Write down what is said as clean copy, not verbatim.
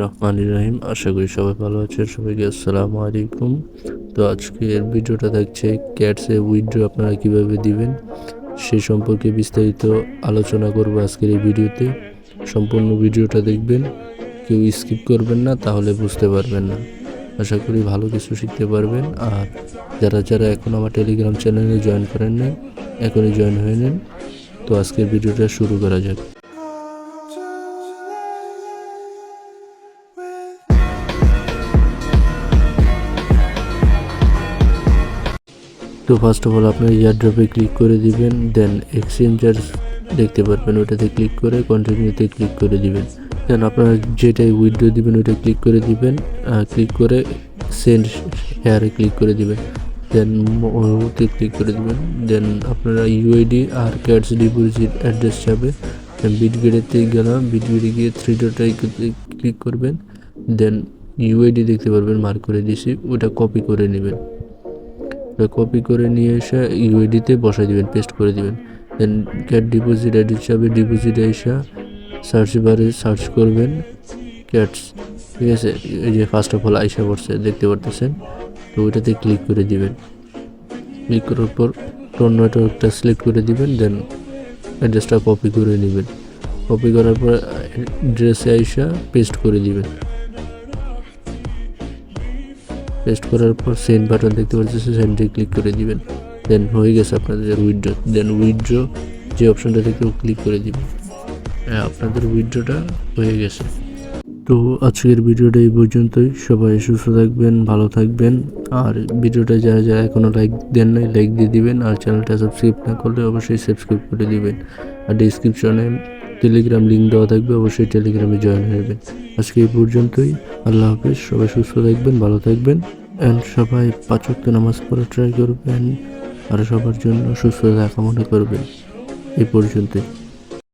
রহমানির রহিম। আশা করি সবাই ভালো আছেন। সবাইকে আসসালামু আলাইকুম। তো আজকের ভিডিওটা থাকছে ক্যাটসে উইথড্র আপনারা কিভাবে দিবেন সে সম্পর্কে বিস্তারিত আলোচনা করব আজকের এই ভিডিওতে। সম্পূর্ণ ভিডিওটা দেখবেন, কেউ স্কিপ করবেন না, তাহলে বুঝতে পারবেন না। আশা করি ভালো কিছু শিখতে পারবেন। আর যারা এখন আমার টেলিগ্রাম চ্যানেলে জয়েন করেন নাই, এখনই জয়েন হয়ে নেন। তো আজকের ভিডিওটা শুরু করা যাক। তো ফার্স্ট অফ অল আপনার এয়ারড্রপে ক্লিক করে দিবেন, দেন এক্সচেঞ্জার দেখতে পারবেন, ওটাতে ক্লিক করে কন্টিনিউতে ক্লিক করে দিবেন। দেন আপনারা যেটাই উইথড্র দিবেন ওইটা ক্লিক করে দিবেন, ক্লিক করে সেন্ড হেয়ারে ক্লিক করে দিবেন, দেন ওতে ক্লিক করে দিবেন। দেন আপনারা ইউআইডি আর ক্যাটস ডিপোজিট অ্যাড্রেস যাবে। বিটগেটেতে গেলাম, বিটগেটে গিয়ে থ্রি ডট ক্লিক করবেন, দেন ইউআইডি দেখতে পারবেন মার্ক করে দিয়েছি, ওটা কপি করে নেবেন। কপি করে নিয়ে এসে ইউআইডিতে বসাই দিবেন, পেস্ট করে দিবেন। দেন ক্যাট ডিপোজিট অ্যাড্রেস যাবে, ডিপোজিটে এসে সার্চ বারে সার্চ করবেন ক্যাটস, ঠিক আছে? এই যে ফার্স্ট অফ অল আইসা পড়ছে দেখতে পারতেছেন, তো ওইটাতে ক্লিক করে দিবেন। ক্লিক করার পর টোন নেটওয়ার্কটা সিলেক্ট করে দিবেন, দেন অ্যাড্রেসটা কপি করে নেবেন। কপি করার পর অ্যাড্রেসে আইসা পেস্ট করে দিবেন। পেস্ট করার পর সেন্ড বাটন দেখতে পাচ্ছেন, সেন্ডে ক্লিক করে দিবেন। দেন হয়ে গেছে আপনাদের উইথড্র। দেন উইথড্র যে অপশনটা দেখতে ক্লিক করে দিবেন। হ্যাঁ, আপনাদের উইথড্রটা হয়ে গেছে। তো আজকের ভিডিওটা এই পর্যন্তই। সবাই সুস্থ থাকবেন, ভালো থাকবেন। আর ভিডিওটা যারা এখনও লাইক দেন নাই, লাইক দিয়ে দিবেন। আর চ্যানেলটা সাবস্ক্রাইব না করলে অবশ্যই সাবস্ক্রাইব করে দিবেন। আর ডিসক্রিপশনে টেলিগ্রাম লিঙ্ক দেওয়া থাকবে, অবশ্যই টেলিগ্রামে জয়েন হবেন। আজকে এই পর্যন্তই। আল্লাহ হাফেজ। সবাই সুস্থ থাকবেন, ভালো থাকবেন। অ্যান্ড সবাই 5 ওয়াক্ত নামাজ পড়া ট্রাই করবেন আর সবার জন্য সুস্থতা কামনা করবেন। এই পর্যন্তই।